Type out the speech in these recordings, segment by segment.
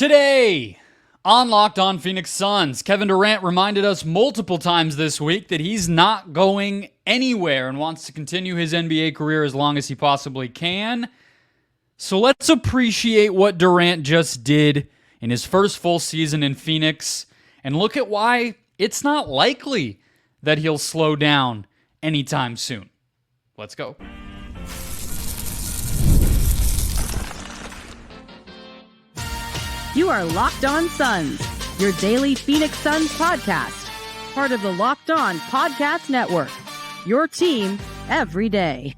Today, on Locked On Phoenix Suns, Kevin Durant reminded us multiple times this week that he's not going anywhere and wants to continue his NBA career as long as he possibly can. So let's appreciate what Durant just did in his first full season in Phoenix and look at why it's not likely that he'll slow down anytime soon. Let's go. You are Locked On Suns, your daily Phoenix Suns podcast. Part of the Locked On Podcast Network, your team every day.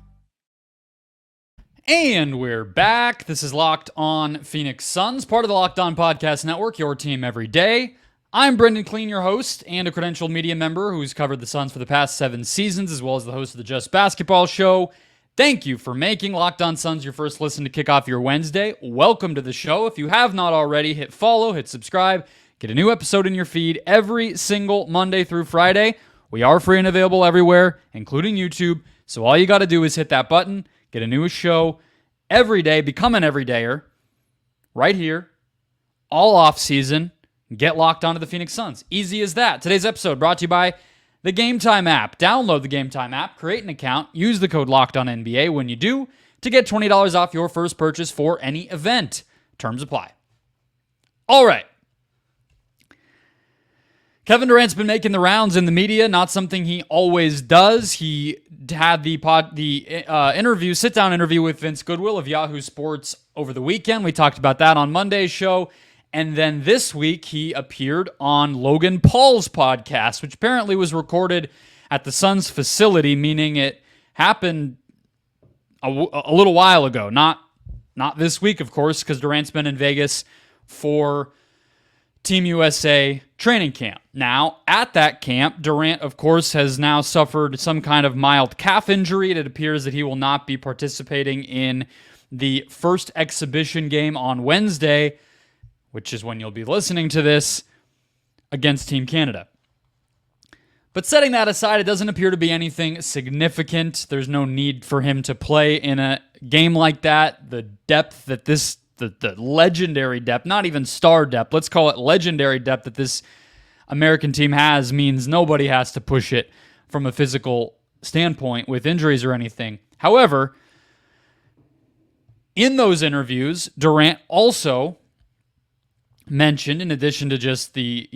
And we're back. This is Locked On Phoenix Suns, part of the Locked On Podcast Network, your team every day. I'm Brendon Kleen, your host, and a credentialed media member who's covered the Suns for the past 7 seasons, as well as the host of the Just Basketball Show. Thank you for making Locked On Suns your first listen to kick off your Wednesday. Welcome to the show. If you have not already, hit follow, hit subscribe, get a new episode in your feed every single Monday through Friday. We are free and available everywhere, including YouTube. So all you got to do is hit that button, get a new show every day, become an everydayer right here, all off season, get locked onto the Phoenix Suns. Easy as that. Today's episode brought to you by the GameTime app. Download the GameTime app, create an account, use the code LOCKEDONNBA when you do to get $20 off your first purchase for any event. Terms apply. All right. Kevin Durant's been making the rounds in the media, not something he always does. He had the sit-down interview with Vince Goodwill of Yahoo Sports over the weekend. We talked about that on Monday's show. And then this week, he appeared on Logan Paul's podcast, which apparently was recorded at the Suns facility, meaning it happened a little while ago. Not this week, of course, because Durant's been in Vegas for Team USA training camp. Now, at that camp, Durant, of course, has now suffered some kind of mild calf injury. It appears that he will not be participating in the first exhibition game on Wednesday, which is when you'll be listening to this, against Team Canada. But setting that aside, it doesn't appear to be anything significant. There's no need for him to play in a game like that. The depth that the legendary depth, not even star depth, let's call it legendary depth that this American team has means nobody has to push it from a physical standpoint with injuries or anything. However, in those interviews, Durant also mentioned, in addition to just the,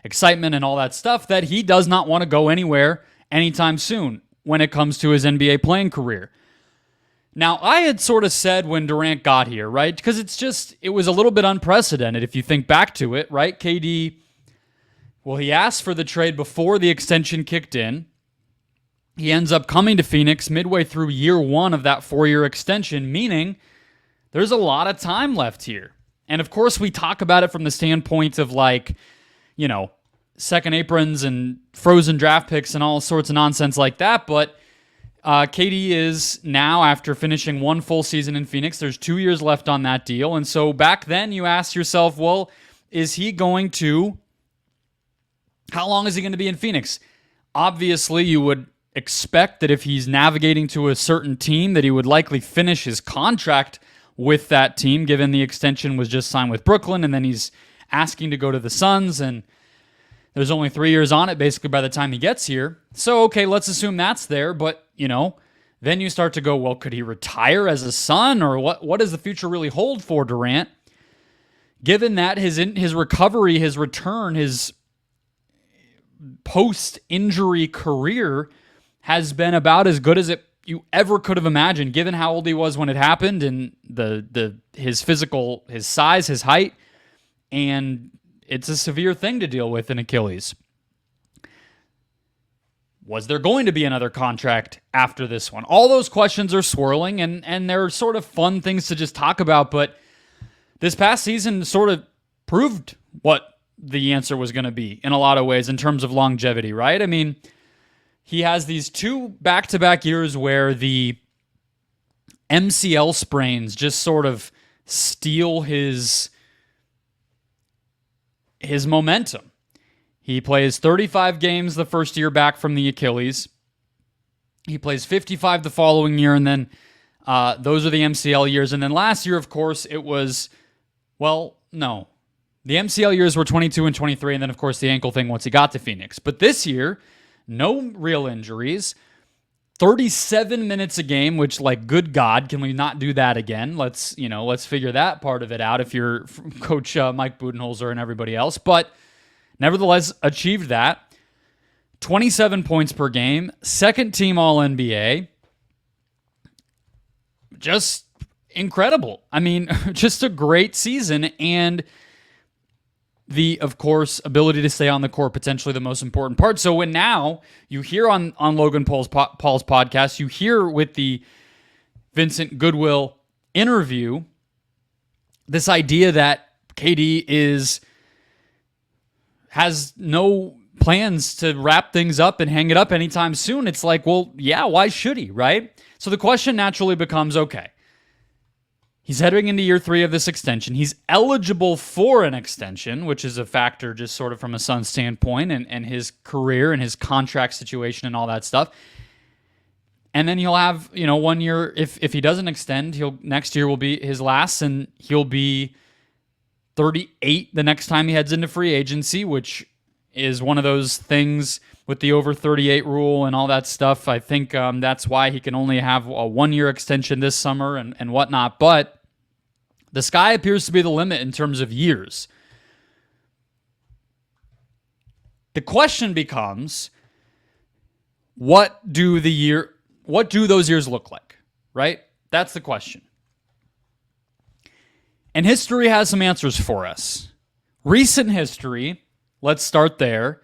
excitement and all that stuff, that he does not want to go anywhere anytime soon when it comes to his NBA playing career. Now, I had sort of said when Durant got here, right? Because it was a little bit unprecedented if you think back to it, right? KD, well, he asked for the trade before the extension kicked in. He ends up coming to Phoenix midway through year 1 of that 4-year extension, meaning there's a lot of time left here. And of course, we talk about it from the standpoint of second aprons and frozen draft picks and all sorts of nonsense like that. But KD is now, after finishing 1 full season in Phoenix, there's 2 years left on that deal. And so back then you asked yourself, well, how long is he going to be in Phoenix? Obviously, you would expect that if he's navigating to a certain team, that he would likely finish his contract with that team, given the extension was just signed with Brooklyn, and then he's asking to go to the Suns, and there's only 3 years on it, basically, by the time he gets here. So, okay, let's assume that's there, but, then you start to go, well, could he retire as a Sun, or what does the future really hold for Durant? Given that his recovery, his return, his post-injury career has been about as good as you ever could have imagined, given how old he was when it happened and his physical, his size, his height, and it's a severe thing to deal with in Achilles. Was there going to be another contract after this one? All those questions are swirling, and they're sort of fun things to just talk about, but this past season sort of proved what the answer was going to be in a lot of ways in terms of longevity, right? I mean, he has these 2 back-to-back years where the MCL sprains just sort of steal his momentum. He plays 35 games the first year back from the Achilles. He plays 55 the following year, and then those are the MCL years. And then last year, of course, it was, well, no. The MCL years were 22 and 23, and then, of course, the ankle thing once he got to Phoenix. But this year, no real injuries. 37 minutes a game, which, like, good God, can we not do that again? Let's figure that part of it out if you're Coach Mike Budenholzer and everybody else. But nevertheless, achieved that. 27 points per game, second team All-NBA. Just incredible. I mean, just a great season, and the, of course, ability to stay on the court, potentially the most important part. So when now you hear on Logan Paul's podcast, you hear with the Vincent Goodwill interview, this idea that KD has no plans to wrap things up and hang it up anytime soon. It's like, well, yeah, why should he, right? So the question naturally becomes, okay, he's heading into year 3 of this extension. He's eligible for an extension, which is a factor just sort of from a Suns standpoint and his career and his contract situation and all that stuff. And then he'll have, 1 year. If he doesn't extend, next year will be his last, and he'll be 38 the next time he heads into free agency, which is one of those things with the over 38 rule and all that stuff. I think that's why he can only have a 1-year extension this summer and whatnot. But the sky appears to be the limit in terms of years. The question becomes, what do those years look like, right? That's the question. And history has some answers for us. Recent history, let's start there.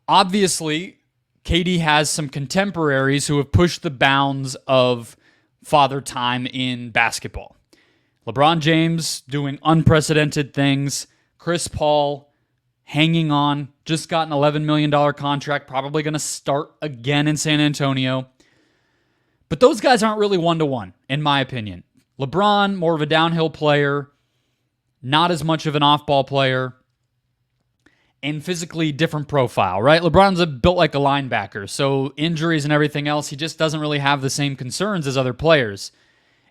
Obviously, KD has some contemporaries who have pushed the bounds of father time in basketball. LeBron James doing unprecedented things. Chris Paul hanging on. Just got an $11 million contract. Probably going to start again in San Antonio. But those guys aren't really one-to-one, in my opinion. LeBron, more of a downhill player. Not as much of an off-ball player. And physically different profile, right? LeBron's built like a linebacker. So injuries and everything else, he just doesn't really have the same concerns as other players.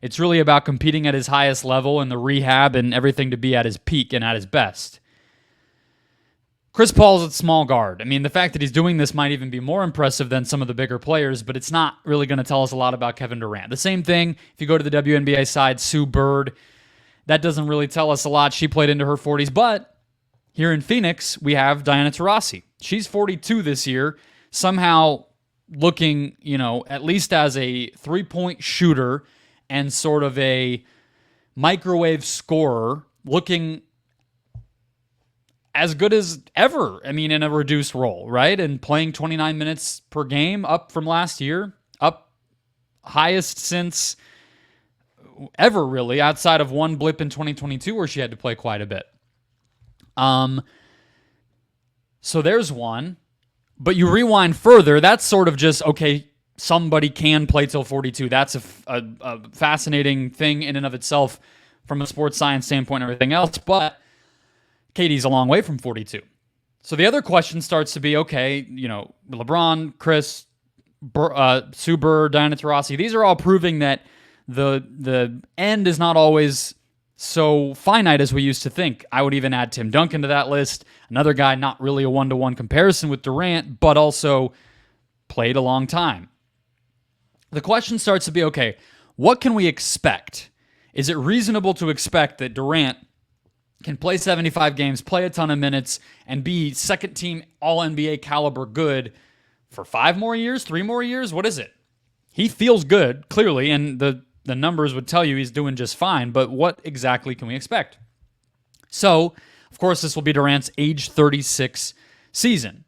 It's really about competing at his highest level and the rehab and everything to be at his peak and at his best. Chris Paul's a small guard. I mean, the fact that he's doing this might even be more impressive than some of the bigger players, but it's not really going to tell us a lot about Kevin Durant. The same thing, if you go to the WNBA side, Sue Bird, that doesn't really tell us a lot. She played into her 40s, but here in Phoenix, we have Diana Taurasi. She's 42 this year, somehow looking, at least as a three-point shooter and sort of a microwave scorer, looking as good as ever, in a reduced role, right? And playing 29 minutes per game, up from last year, up highest since ever, really, outside of one blip in 2022 where she had to play quite a bit. So there's one. But you rewind further, that's sort of just, okay, somebody can play till 42. That's a fascinating thing in and of itself from a sports science standpoint and everything else. But KD's a long way from 42. So the other question starts to be, okay, LeBron, Chris, Sue Bird, Diana Taurasi, these are all proving that the end is not always so finite as we used to think. I would even add Tim Duncan to that list. Another guy, not really a one-to-one comparison with Durant, but also played a long time. The question starts to be, okay, what can we expect? Is it reasonable to expect that Durant can play 75 games, play a ton of minutes, and be second-team All-NBA caliber good for 5 more years, 3 more years? What is it? He feels good, clearly, and the numbers would tell you he's doing just fine, but what exactly can we expect? So, of course, this will be Durant's age 36 season.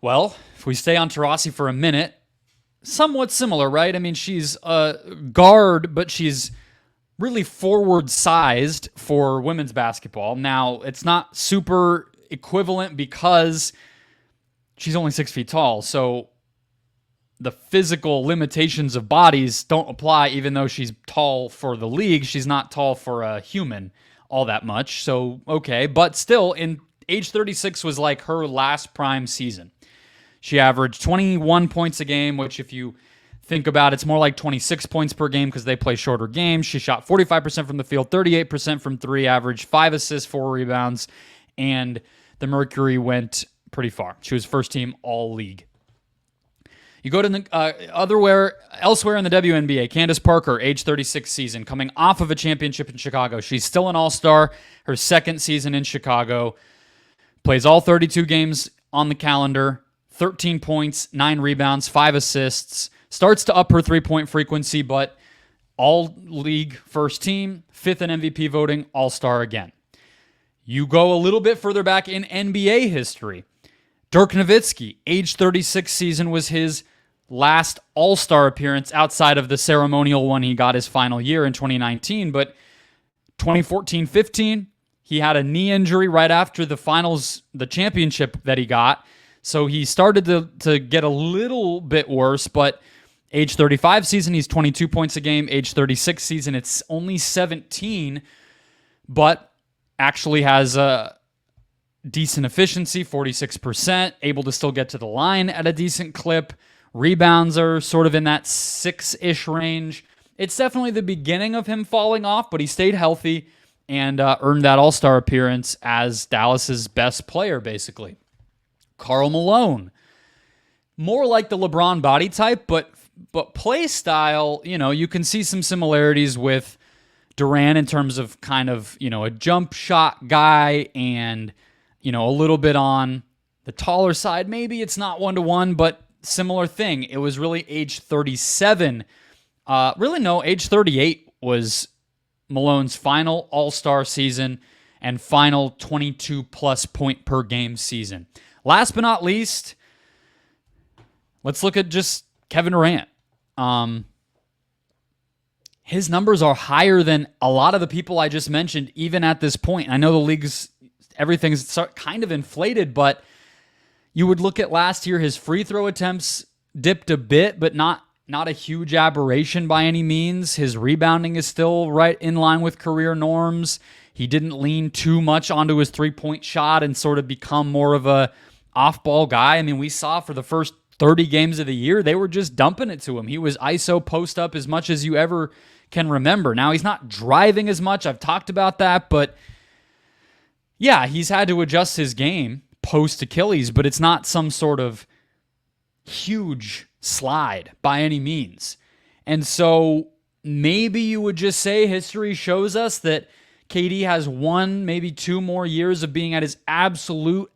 Well, if we stay on Taurasi for a minute, somewhat similar, right? I mean, she's a guard, but she's really forward-sized for women's basketball. Now, it's not super equivalent because she's only 6 feet tall, so the physical limitations of bodies don't apply, even though she's tall for the league. She's not tall for a human all that much. So, okay. But still, in age 36 was like her last prime season. She averaged 21 points a game, which if you think about it's more like 26 points per game because they play shorter games. She shot 45% from the field, 38% from three, averaged 5 assists, 4 rebounds, and the Mercury went pretty far. She was first team all league. You go to the elsewhere in the WNBA, Candace Parker, age 36 season, coming off of a championship in Chicago. She's still an all-star, her second season in Chicago. Plays all 32 games on the calendar, 13 points, 9 rebounds, 5 assists. Starts to up her three-point frequency, but all-league first team, 5th in MVP voting, all-star again. You go a little bit further back in NBA history. Dirk Nowitzki, age 36 season, was his last all-star appearance outside of the ceremonial one he got his final year in 2019. But 2014-15, he had a knee injury right after the finals, the championship that he got. So he started to get a little bit worse, but age 35 season, he's 22 points a game. Age 36 season, it's only 17, but actually has a decent efficiency, 46%, able to still get to the line at a decent clip. Rebounds are sort of in that 6-ish range. It's definitely the beginning of him falling off, but he stayed healthy and earned that all-star appearance as Dallas's best player, basically. Karl Malone, more like the LeBron body type, but play style, you can see some similarities with Durant in terms of kind of, a jump shot guy and, a little bit on the taller side. Maybe it's not 1-to-1, but similar thing. It was really age 37. Age 38 was Malone's final all-star season and final 22-plus point per game season. Last but not least, let's look at just Kevin Durant. His numbers are higher than a lot of the people I just mentioned, even at this point. I know the league's everything's kind of inflated, but you would look at last year, his free throw attempts dipped a bit, but not a huge aberration by any means. His rebounding is still right in line with career norms. He didn't lean too much onto his three-point shot and sort of become more of a off-ball guy. I mean, we saw for the first 30 games of the year, they were just dumping it to him. He was ISO post-up as much as you ever can remember. Now, he's not driving as much. I've talked about that, but yeah, he's had to adjust his game post-Achilles, but it's not some sort of huge slide by any means. And so maybe you would just say history shows us that KD has 1, maybe 2 more years of being at his absolute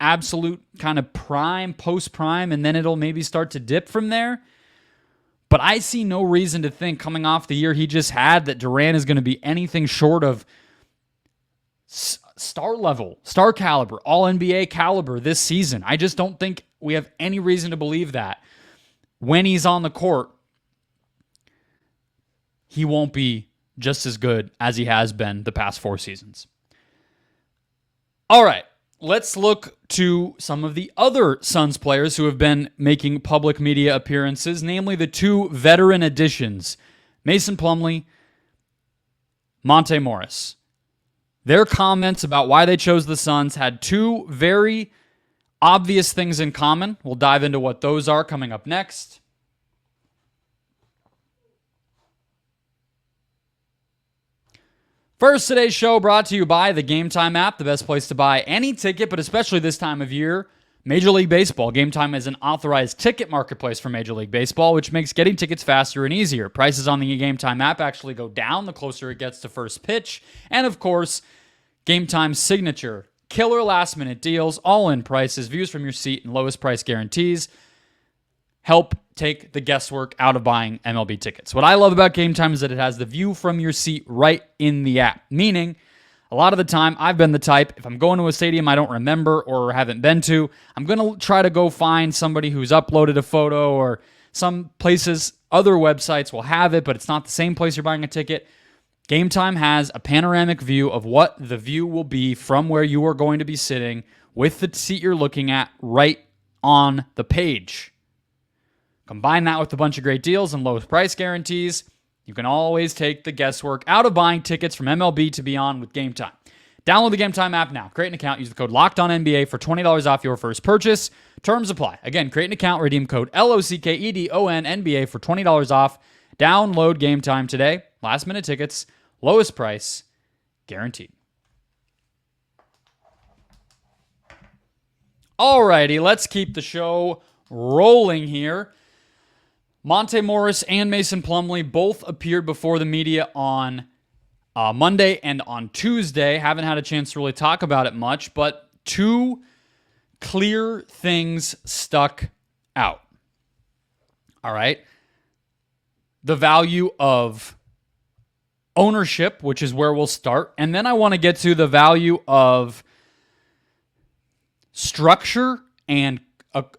kind of prime, post-prime, and then it'll maybe start to dip from there. But I see no reason to think coming off the year he just had that Durant is going to be anything short of star level, star caliber, all NBA caliber this season. I just don't think we have any reason to believe that when he's on the court, he won't be just as good as he has been the past 4 seasons. All right, let's look to some of the other Suns players who have been making public media appearances, namely the 2 veteran additions, Mason Plumlee, Monte Morris. Their comments about why they chose the Suns had 2 very obvious things in common. We'll dive into what those are coming up next. First, today's show brought to you by the GameTime app, the best place to buy any ticket, but especially this time of year, Major League Baseball. GameTime is an authorized ticket marketplace for Major League Baseball, which makes getting tickets faster and easier. Prices on the GameTime app actually go down the closer it gets to first pitch. And of course, GameTime's signature killer last-minute deals, all-in prices, views from your seat, and lowest price guarantees help take the guesswork out of buying MLB tickets. What I love about GameTime is that it has the view from your seat right in the app, meaning a lot of the time I've been the type, if I'm going to a stadium I don't remember or haven't been to, I'm going to try to go find somebody who's uploaded a photo, or some places, other websites will have it, but it's not the same place you're buying a ticket. GameTime has a panoramic view of what the view will be from where you are going to be sitting with the seat you're looking at right on the page. Combine that with a bunch of great deals and lowest price guarantees, you can always take the guesswork out of buying tickets from MLB to beyond with GameTime. Download the GameTime app now. Create an account. Use the code LOCKEDONNBA for $20 off your first purchase. Terms apply. Again, create an account. Redeem code LOCKEDONNBA for $20 off. Download GameTime today. Last minute tickets. Lowest price. Guaranteed. Alrighty, let's keep the show rolling here. Monte Morris and Mason Plumlee both appeared before the media on Monday and on Tuesday. Haven't had a chance to really talk about it much, but two clear things stuck out. All right. The value of ownership, which is where we'll start. And then I want to get to the value of structure and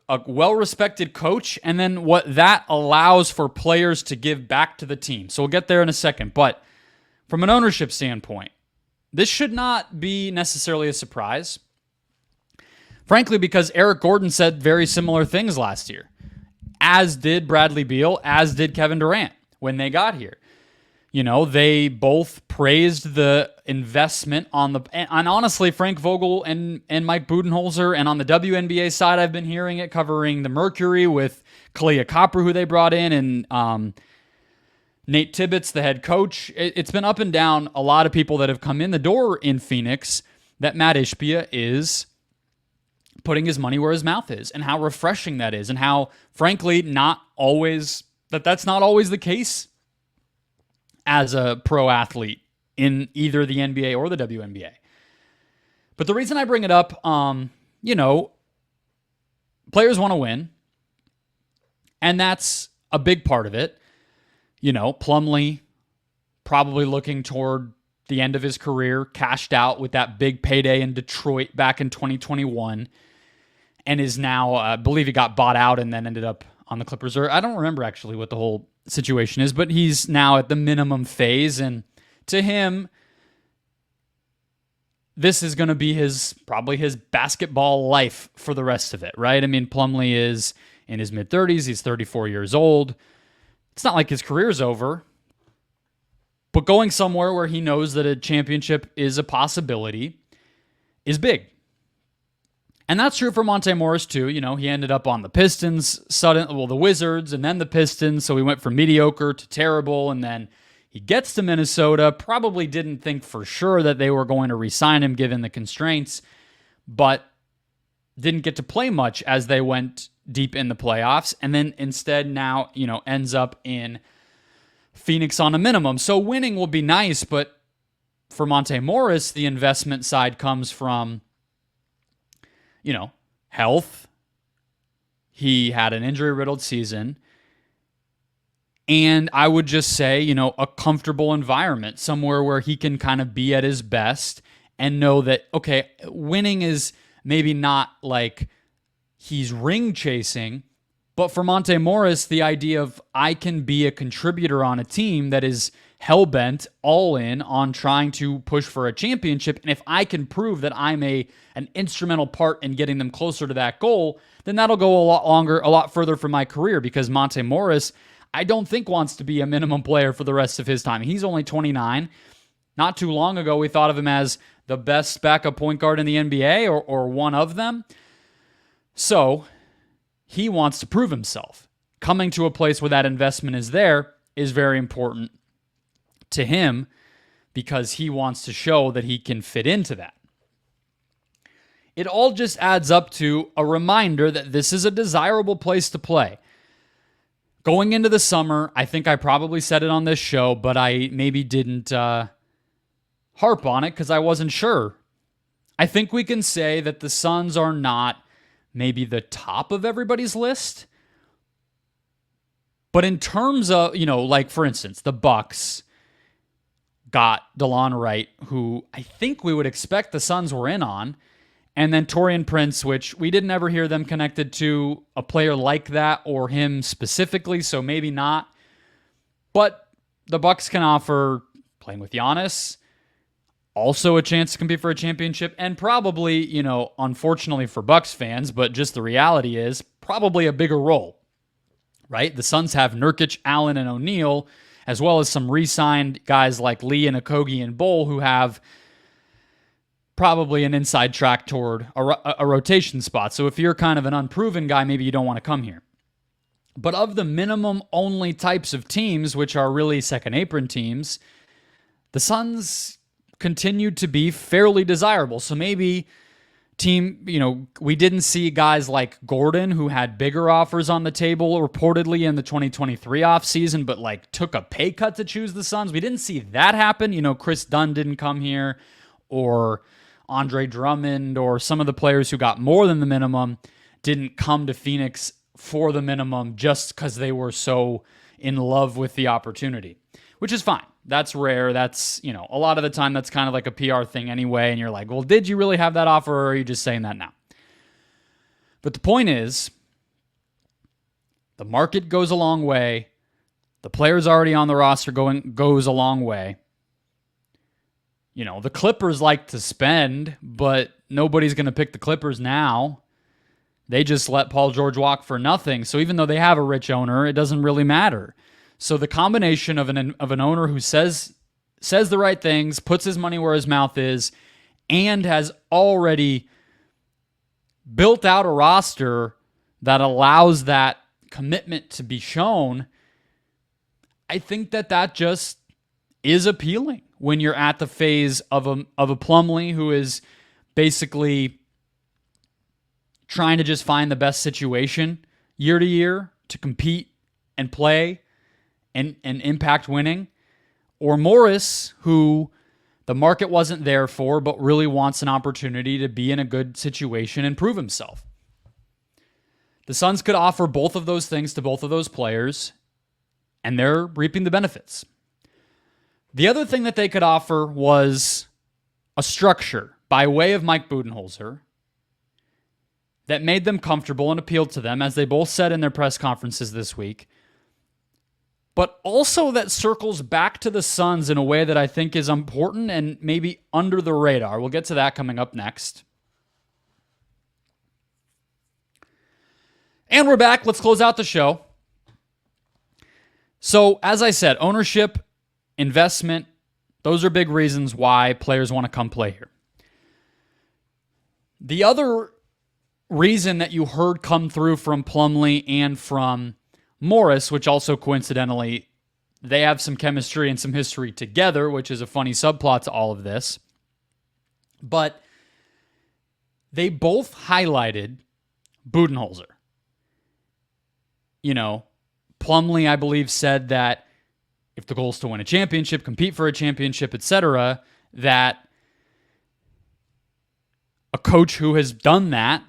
a well-respected coach, and then what that allows for players to give back to the team. So we'll get there in a second. But from an ownership standpoint, this should not be necessarily a surprise. Frankly, because Eric Gordon said very similar things last year, as did Bradley Beal, as did Kevin Durant when they got here. You know, they both praised the investment and honestly, Frank Vogel and Mike Budenholzer, and on the WNBA side, I've been hearing it covering the Mercury with Kalia Copper, who they brought in, and Nate Tibbetts, the head coach. It's been up and down. A lot of people that have come in the door in Phoenix that Matt Ishbia is putting his money where his mouth is, and how refreshing that is, and how, frankly, that's not always the case as a pro athlete in either the NBA or the WNBA. But the reason I bring it up, players want to win, and that's a big part of it. You know, Plumlee probably looking toward the end of his career, cashed out with that big payday in Detroit back in 2021, and is now, I believe he got bought out and then ended up on the Clippers. Or I don't remember actually what the whole situation is, but he's now at the minimum phase, and to him, this is going to be probably his basketball life for the rest of it, right? I mean, Plumlee is in his mid-30s. He's 34 years old. It's not like his career's over, but going somewhere where he knows that a championship is a possibility is big. And that's true for Monte Morris, too. You know, he ended up on the Pistons, the Wizards, and then the Pistons. So he went from mediocre to terrible, and then he gets to Minnesota. Probably didn't think for sure that they were going to re-sign him given the constraints, but didn't get to play much as they went deep in the playoffs, and then instead now, ends up in Phoenix on a minimum. So winning will be nice, but for Monte Morris, the investment side comes from health. He had an injury-riddled season. And I would just say, a comfortable environment, somewhere where he can kind of be at his best and know that, okay, winning is maybe not like he's ring chasing, but for Monte Morris, the idea of I can be a contributor on a team that is hell-bent, all in on trying to push for a championship, and if I can prove that I'm an instrumental part in getting them closer to that goal, then that'll go a lot further for my career, because Monte Morris, I don't think wants to be a minimum player for the rest of his time. He's only 29. Not too long ago, we thought of him as the best backup point guard in the NBA or one of them. So he wants to prove himself. Coming to a place where that investment is there is very important to him, because he wants to show that he can fit into that. It all just adds up to a reminder that this is a desirable place to play. Going into the summer, I think I probably said it on this show, but I maybe didn't harp on it because I wasn't sure. I think we can say that the Suns are not maybe the top of everybody's list, but in terms of, like for instance, the Bucks got DeLon Wright, who I think we would expect the Suns were in on, and then Taurean Prince, which we didn't ever hear them connected to a player like that or him specifically, so maybe not. But the Bucks can offer playing with Giannis, also a chance to compete for a championship, and probably, unfortunately for Bucks fans, but just the reality is, probably a bigger role, right? The Suns have Nurkic, Allen, and O'Neal, as well as some re-signed guys like Lee and Okogie and Bol, who have probably an inside track toward a rotation spot. So if you're kind of an unproven guy, maybe you don't want to come here. But of the minimum only types of teams, which are really second apron teams, the Suns continued to be fairly desirable. So maybe we didn't see guys like Gordon, who had bigger offers on the table reportedly in the 2023 offseason, but like took a pay cut to choose the Suns. We didn't see that happen. Chris Dunn didn't come here, or Andre Drummond, or some of the players who got more than the minimum didn't come to Phoenix for the minimum just because they were so in love with the opportunity, which is fine. That's rare. That's, a lot of the time that's kind of like a PR thing anyway. And you're like, well, did you really have that offer, or are you just saying that now? But the point is, the market goes a long way. The players already on the roster goes a long way. The Clippers like to spend, but nobody's going to pick the Clippers now. They just let Paul George walk for nothing. So even though they have a rich owner, it doesn't really matter. So the combination of an owner who says the right things, puts his money where his mouth is, and has already built out a roster that allows that commitment to be shown, I think that just is appealing when you're at the phase of a Plumlee who is basically trying to just find the best situation year to year to compete and play and impact winning, or Morris, who the market wasn't there for, but really wants an opportunity to be in a good situation and prove himself. The Suns could offer both of those things to both of those players, and they're reaping the benefits. The other thing that they could offer was a structure by way of Mike Budenholzer that made them comfortable and appealed to them, as they both said in their press conferences this week, but also that circles back to the Suns in a way that I think is important and maybe under the radar. We'll get to that coming up next. And we're back. Let's close out the show. So, as I said, ownership, investment, those are big reasons why players want to come play here. The other reason that you heard come through from Plumlee and from Morris, which also coincidentally, they have some chemistry and some history together, which is a funny subplot to all of this. But they both highlighted Budenholzer. Plumlee, I believe, said that if the goal is to win a championship, compete for a championship, etc., that a coach who has done that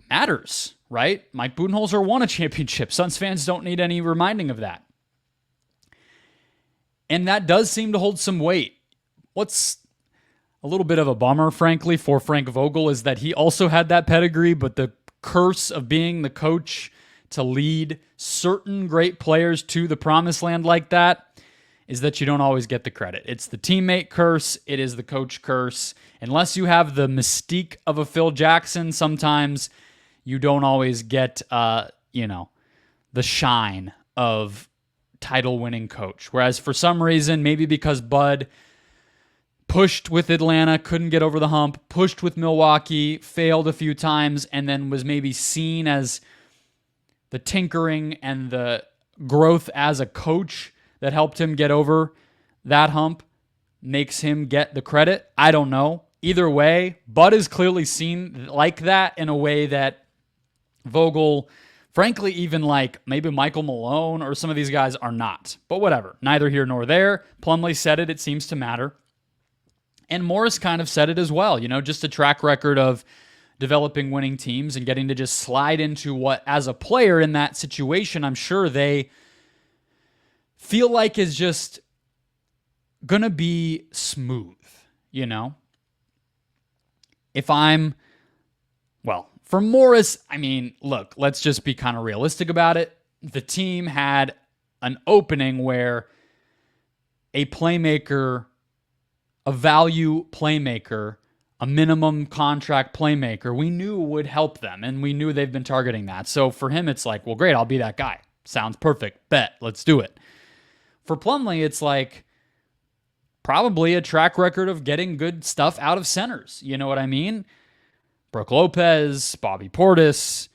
matters, right? Mike Budenholzer won a championship. Suns fans don't need any reminding of that. And that does seem to hold some weight. What's a little bit of a bummer, frankly, for Frank Vogel is that he also had that pedigree, but the curse of being the coach to lead certain great players to the promised land like that is that you don't always get the credit. It's the teammate curse. It is the coach curse. Unless you have the mystique of a Phil Jackson, sometimes you don't always get, the shine of title-winning coach. Whereas for some reason, maybe because Bud pushed with Atlanta, couldn't get over the hump, pushed with Milwaukee, failed a few times, and then was maybe seen as the tinkering and the growth as a coach that helped him get over that hump, makes him get the credit. I don't know. Either way, Bud is clearly seen like that in a way that Vogel, frankly, even like maybe Michael Malone or some of these guys are not. But whatever, neither here nor there. Plumlee said it seems to matter. And Morris kind of said it as well, just a track record of developing winning teams and getting to just slide into what, as a player in that situation, I'm sure they feel like is just going to be smooth, For Morris, look, let's just be kind of realistic about it. The team had an opening where a playmaker, a value playmaker, a minimum contract playmaker, we knew would help them, and we knew they've been targeting that. So for him, it's like, well, great, I'll be that guy. Sounds perfect. Bet, let's do it. For Plumlee, it's like, probably a track record of getting good stuff out of centers. You know what I mean? Brooke Lopez, Bobby Portis,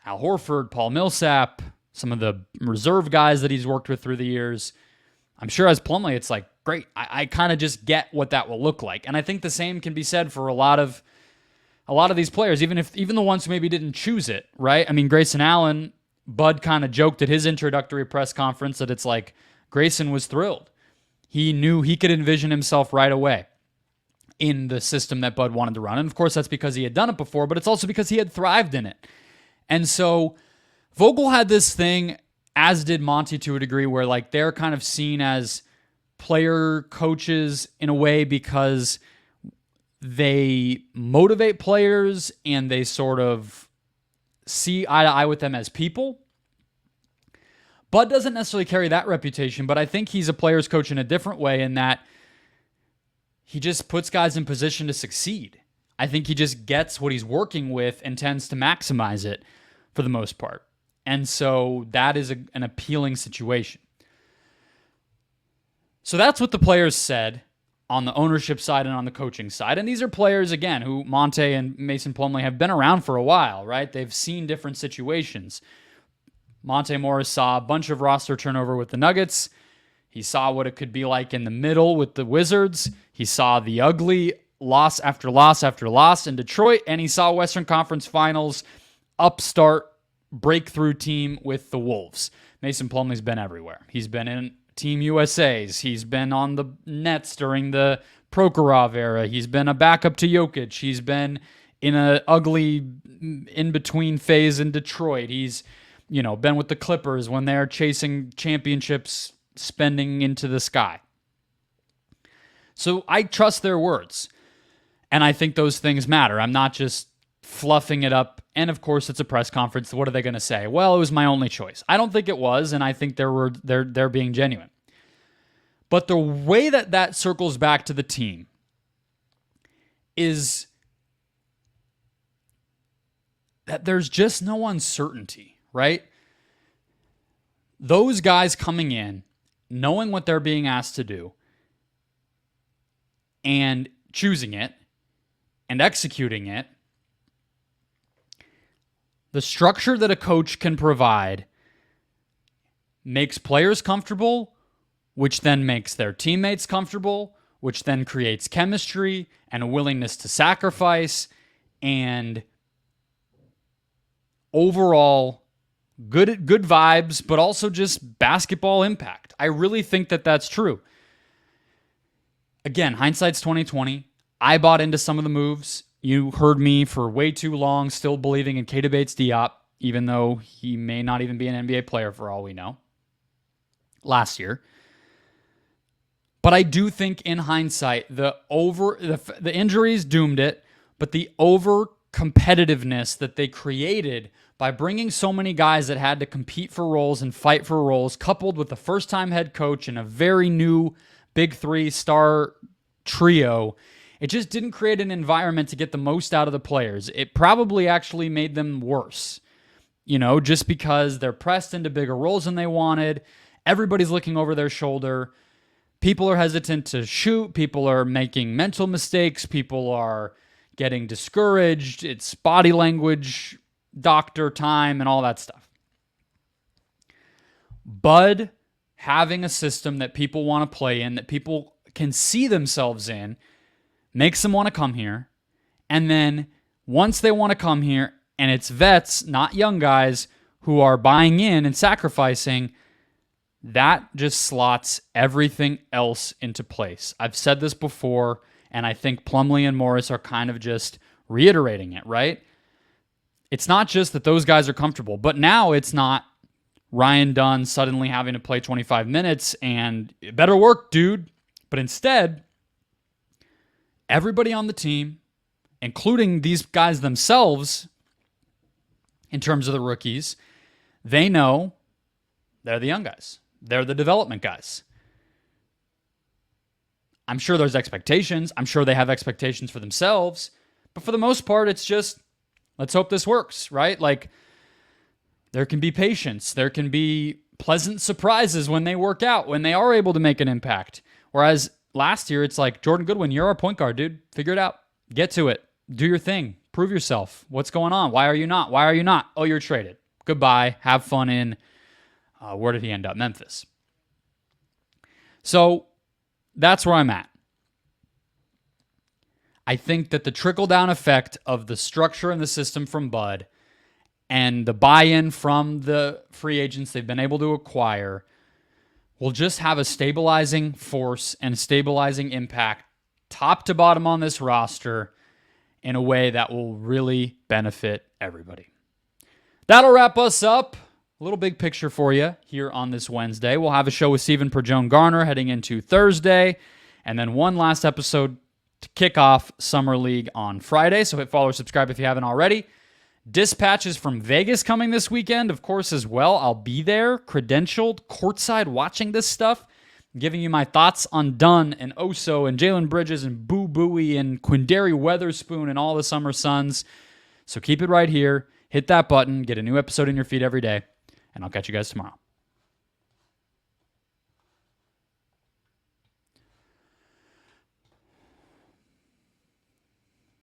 Al Horford, Paul Millsap, some of the reserve guys that he's worked with through the years. I'm sure as Plumlee, it's like, great. I kind of just get what that will look like. And I think the same can be said for a lot of these players, even the ones who maybe didn't choose it, right? I mean, Grayson Allen, Bud kind of joked at his introductory press conference that it's like Grayson was thrilled. He knew he could envision himself right away in the system that Bud wanted to run. And of course, that's because he had done it before, but it's also because he had thrived in it. And so Vogel had this thing, as did Monte to a degree, where like they're kind of seen as player coaches in a way because they motivate players and they sort of see eye to eye with them as people. Bud doesn't necessarily carry that reputation, but I think he's a player's coach in a different way in that he just puts guys in position to succeed. I think he just gets what he's working with and tends to maximize it for the most part. And so that is an appealing situation. So that's what the players said on the ownership side and on the coaching side. And these are players, again, who Monte and Mason Plumlee have been around for a while, right? They've seen different situations. Monte Morris saw a bunch of roster turnover with the Nuggets. He saw what it could be like in the middle with the Wizards. He saw the ugly loss after loss after loss in Detroit. And he saw Western Conference Finals upstart breakthrough team with the Wolves. Mason Plumlee's been everywhere. He's been in Team USA's. He's been on the Nets during the Prokhorov era. He's been a backup to Jokic. He's been in an ugly in-between phase in Detroit. He's, been with the Clippers when they're chasing championships, spending into the sky. So I trust their words. And I think those things matter. I'm not just fluffing it up. And of course, it's a press conference. What are they going to say? Well, it was my only choice. I don't think it was, and I think they're being genuine. But the way that circles back to the team is that there's just no uncertainty, right? Those guys coming in, knowing what they're being asked to do, and choosing it, and executing it, the structure that a coach can provide makes players comfortable, which then makes their teammates comfortable, which then creates chemistry and a willingness to sacrifice and overall good vibes, but also just basketball impact. I really think that that's true. Again, hindsight's 2020. I bought into some of the moves. You heard me for way too long still believing in Keita Bates-Diop, even though he may not even be an NBA player for all we know, last year. But I do think in hindsight, the injuries doomed it, but the over-competitiveness that they created by bringing so many guys that had to compete for roles and fight for roles, coupled with the first-time head coach and a very new Big Three star trio, it just didn't create an environment to get the most out of the players. It probably actually made them worse, just because they're pressed into bigger roles than they wanted. Everybody's looking over their shoulder. People are hesitant to shoot. People are making mental mistakes. People are getting discouraged. It's body language, doctor time, and all that stuff. Bud having a system that people want to play in, that people can see themselves in, makes them want to come here. And then once they want to come here, and it's vets, not young guys, who are buying in and sacrificing, that just slots everything else into place. I've said this before, and I think Plumlee and Morris are kind of just reiterating it, right? It's not just that those guys are comfortable, but now it's not Ryan Dunn suddenly having to play 25 minutes and better work, dude. But instead, everybody on the team, including these guys themselves, in terms of the rookies, they know they're the young guys. They're the development guys. I'm sure there's expectations. I'm sure they have expectations for themselves. But for the most part, it's just, let's hope this works, right? Like, there can be patience. There can be pleasant surprises when they work out, when they are able to make an impact, Whereas last year, it's like, Jordan Goodwin, you're our point guard, dude. Figure it out. Get to it. Do your thing. Prove yourself. What's going on? Why are you not? Why are you not? Oh, you're traded. Goodbye. Have fun in, where did he end up? Memphis. So that's where I'm at. I think that the trickle-down effect of the structure and the system from Bud and the buy-in from the free agents they've been able to acquire will just have a stabilizing force and a stabilizing impact top to bottom on this roster in a way that will really benefit everybody. That'll wrap us up. A little big picture for you here on this Wednesday. We'll have a show with Stephen Perjone-Garner heading into Thursday, and then one last episode to kick off Summer League on Friday. So hit follow or subscribe if you haven't already. Dispatches from Vegas coming this weekend, of course, as well. I'll be there, credentialed, courtside, watching this stuff, giving you my thoughts on Dunn and Oso and Jalen Bridges and Boo Buie and Quindary Weatherspoon and all the Summer Suns. So keep it right here. Hit that button. Get a new episode in your feed every day. And I'll catch you guys tomorrow.